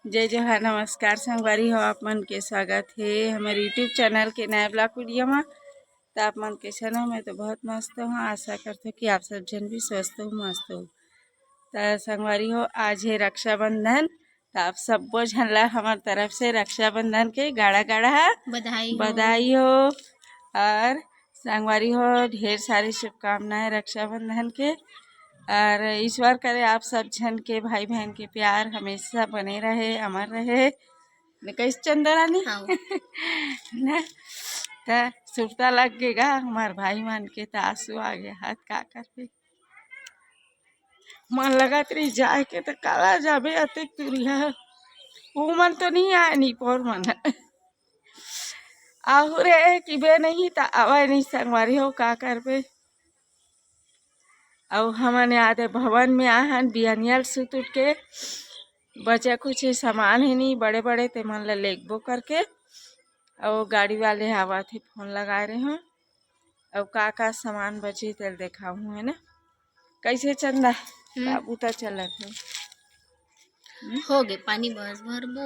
जय जोहार नमस्कार संगवारी हो आप मन के स्वागत है हमारे यूट्यूब चैनल के नए ब्लॉग वीडियो में। तो आप मन कैसे हो? मैं तो बहुत मस्त हूँ। आशा करते हो कि आप सब जन भी स्वस्थ हो मस्त हो। तो संगवारी हो आज है रक्षाबंधन। तो आप सब जन ला हमारे तरफ से रक्षाबंधन के गाढ़ा गाढ़ा बधाई हो। और संगवारी हो ढेर सारी शुभकामनाएं रक्षाबंधन के। और ईश्वर करे आप सब जन के भाई बहन के प्यार हमेशा बने रहे अमर रहे। कैसे चंद्रानी ना तो सुरता लग गएगा हमारे भाई मान के। तो आंसू आ गया हाथ का कर मन लगा तेरी जाए के तो काला जाबे अतिक तुरिया वो मन तो नहीं आए नहीं पोर मन आहू रे कि बे नहीं तो आवा नहीं संगवारी हो का करबे। और हमने आधे भवन में आहन बिहनियल सुत उठ के बचा कुछ सामान ही नहीं बड़े बड़े ते मन ला लेगबो करके। और गाड़ी वाले आवा थे फोन लगा रहे हैं और का सामान बचे तेल देखा हूँ है ना। कैसे चंदा काबूता चलत हो गए पानी बस भर बो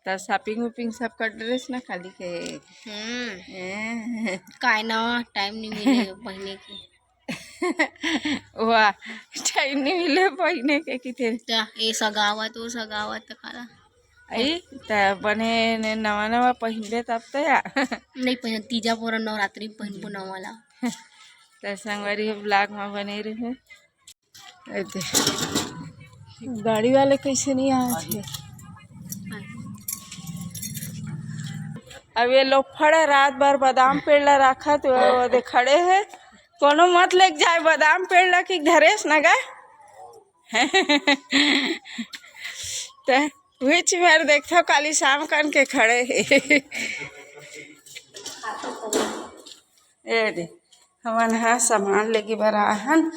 तो शॉपिंग वपिंग सब कर ड्रेस ना खाली के काय ना टाइम नहीं मिले पहने के वाह टाइम नहीं मिले पहने के किथे ए सगावत वो सगावत तो खाला आई त बने नवा नवा पहनबे तब तो या नहीं पहन तीजा पूरा नवरात्रि में पहन पुना वाला तो संगवारी ब्लॉग में बने रहे। गाड़ी वाले कैसे नहीं आए थे। अब ये लोग फड़े रात भर बादाम पेड़ ला रखा तो वो खड़े है कोनो मत लेके जाए बादाम पेड़ ला कि धरेस न गए तो विच मेरे देखता काली शाम कन के खड़े है ये दे हमन हा सामान लेके बराहन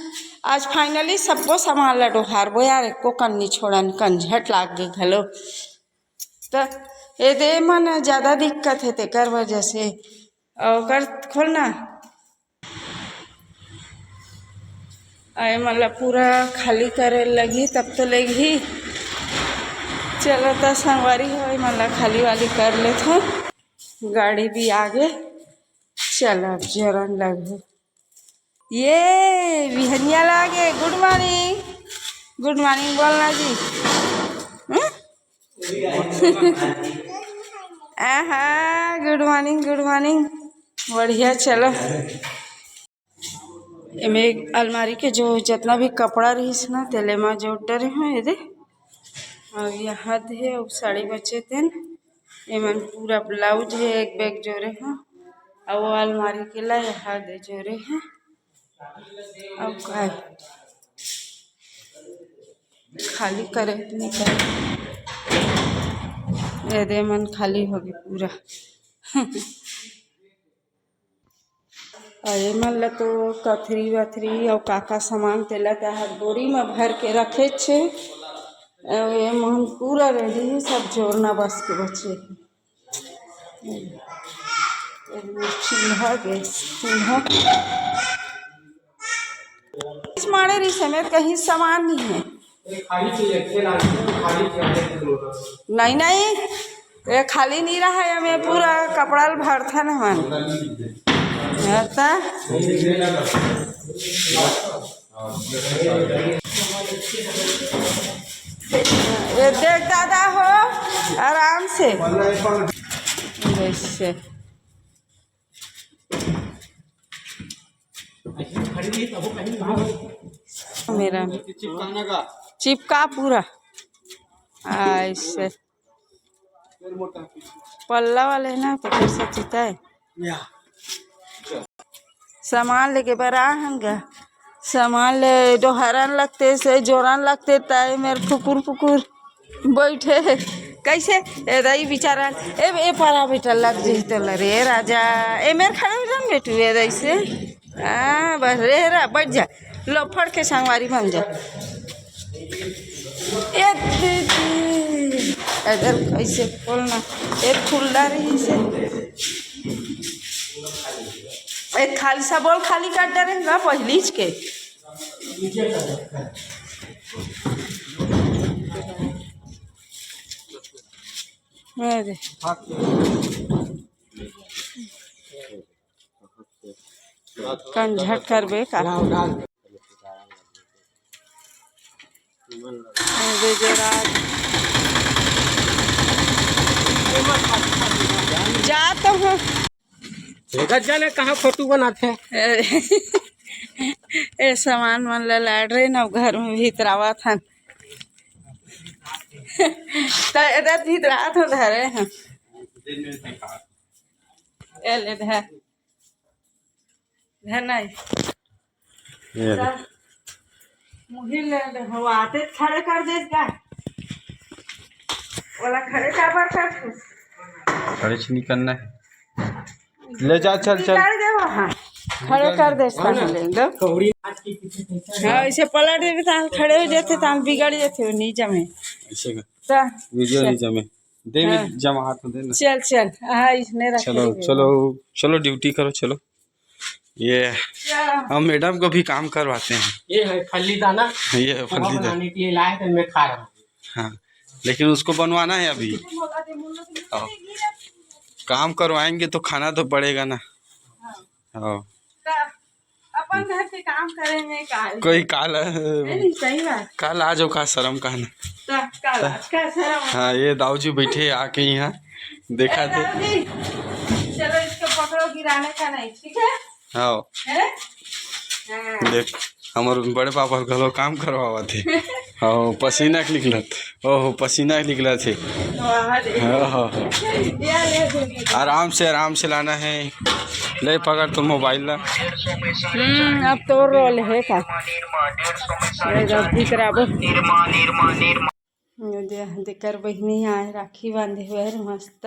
आज फाइनली सबको सामान ला डोहारबो यार एको कन्नी छोड़न कंझट लाग गई घलो। तो ये दे मन ज़्यादा दिक्कत है तेकर वजह से और कर खोलना आए मतलब पूरा खाली करे लगी तब तो लेगी चलो तो संगवारी हो मतलब खाली वाली कर ले थे गाड़ी भी आगे चलो अब जरन लगो ये बिहनिया लागे। गुड मॉर्निंग बोलना जी हाँ गुड मॉर्निंग बढ़िया। चलो में अलमारी के जो जितना भी कपड़ा रहीस ना तेले में जोड़ डरे हैं ये दे और यहाँ है और साड़ी बचे थे एमन पूरा ब्लाउज है एक बैग जोड़े हैं और वो अलमारी के ला यहाँ दे जोड़े हैं। अब का खाली करे नहीं करे ये दे मन खाली हो गई पूरा और ये मन ला तो कथरी वथरी और काका सामान तेला तहर बोरी में भर के रखे छे और ये मन पूरा रेडी है सब जोड़ना बस के बचे चूल्हा गैस चूल्हा इस मारे रही समेत कहीं सामान नहीं है नहीं ये खाली नहीं रहा है हमें पूरा कपड़ा भर था ना मन ये देख दादा हो आराम से वैसे मेरा चिपका पूरा ऐसे पल्ला वाले ना तो कैसे चिता है सामान लेके बराहन गा सामान ले डोहरन लगते से जोरन लगते ताई मेरे फुकुर बैठे कैसे ए दाई बेचारा ए पारा बेटा लग जी तो रे राजा ए मेरे खड़े हो बेटू ए दाई से हाँ बस रे रा बैठ जा लो फड़ के संगवारी बन जा इधर कैसे खोलना एक खुला रही से एक खाली सा बोल खाली कर दे रहे ना पहली के अरे कन झट करबे का अरे जरा जा तो हूँ जाने कहाँ फोटो बनाते हैं। ए सामान मन ला लाड रहे ना घर में भीतरावा था तो इधर भीतरा तो धरे हैं ए ले धर धर नहीं मुझे ले हो आते खड़े कर दे का वाला खड़े का बार कर खड़े से नहीं करना है। ले जा चल चल कर दे वहाँ खड़े कर दे सामने एकदम हाँ ऐसे पलट देवे तो खड़े हो जाते तो हम बिगड़ जाते नीचे में ऐसे कर तो वीडियो नहीं जमे दे हाँ। में जमा हाथ में दे ना। चल चल हाँ इसने रख चलो चलो चलो ड्यूटी करो चलो। ये हम मैडम को भी काम करवाते हैं। ये है फली दाना, ये फली दाना बनाने के लिए लाए थे, मैं खा रहा हूँ। हाँ लेकिन उसको बनवाना है अभी। आओ, काम करवाएंगे तो खाना तो पड़ेगा ना। हाँ अपन घर के काम करे में काल कोई काल नहीं सही बात काल आ जाओ का शर्म का ना। तो काल का शर्म हाँ ये दाऊजी बैठे आके यहाँ देखा थे। चलो इसको पकड़ो गिराने का नहीं ठीक है हाँ हैं? हाँ देख हमारे बड़े पापा घलो काम करवावा थे। हाँ पसीना निकलत ओहो पसीना निकला थे। वाह दे हाँ हाँ या ले दूंगी आराम से लाना है। ले पकड़ तो मोबाइल ला। अब तो रोल है का देकर बहनी आए राखी बांधे हुए है मस्त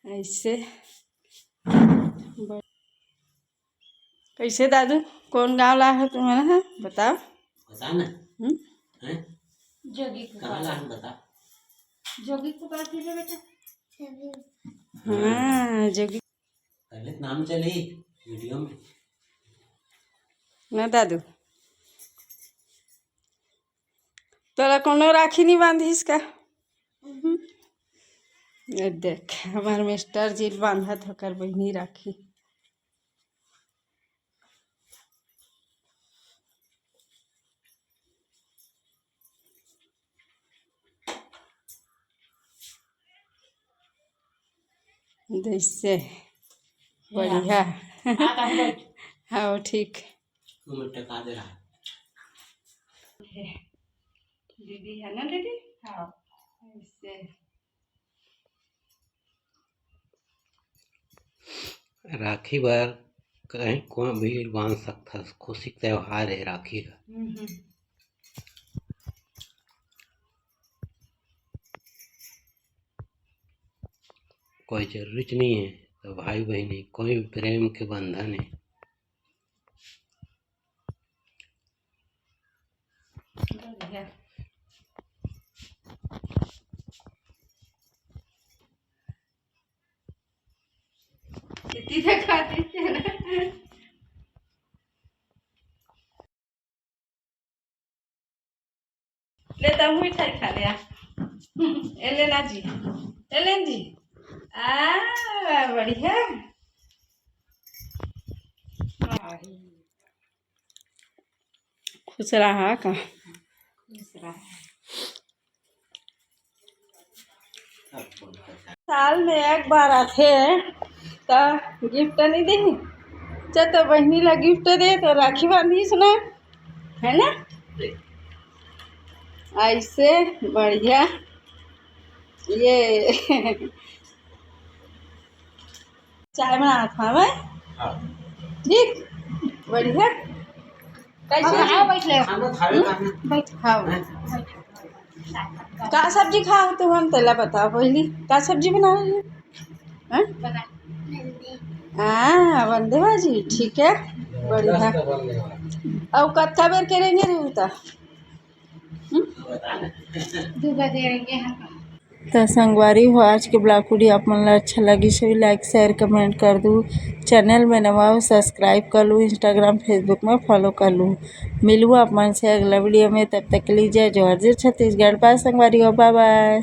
ऐसे। कैसे दादू कौन गांव ला है तुम्हारा है बताओ बता ना हैं? जोगी कहाँ ला बता। जोगी को बात कीजिए बेटा। हाँ जोगी पहले नाम चले वीडियो में ना दादू तोरा कोनो राखी नहीं बांधी इसका। ये देख हमारे मिस्टर जी बांधा था कर बहनी राखी। जैसे बढ़िया हाँ ठीक टका दे रहा है। दीदी है ना दीदी हाँ ऐसे राखी बार कहीं कोई भी बांध सकता, खुशी का त्योहार है राखी का। कोई जरूरत नहीं है तो भाई बहनी कोई भी प्रेम के बंधन है। बढ़िया कितनी दिखाती है ना लेता हूँ मिठाई खा लिया एलेना जी एलेन जी बढ़िया खुश रहा का खुश रहा साल में एक बार आते तो गिफ्ट नहीं दे चल तो बहनी ला गिफ्ट दे तो राखी बांधी सुना है ना ऐसे बढ़िया ये चाय बना था मैं ठीक बढ़िया कैसे हाँ बैठ ले बैठ खाओ का सब्जी खाओ तुम हम तेला बताओ पहली का सब्जी बनाओ हैं हाँ बंदे बाजी ठीक है बढ़िया अब कत्था बेर करेंगे रे तो संगवारी हो आज के ब्लॉग वीडियो आप मन अच्छा लगी सभी लाइक शेयर कमेंट कर दूँ। चैनल में नवा हो सब्सक्राइब कर लूँ, इंस्टाग्राम फेसबुक में फॉलो कर लूँ। मिलूँ आप मन से अगला वीडियो में, तब तक के लिए जय जोहर जय छत्तीसगढ़। बाय संगवारी हो बाय बाय।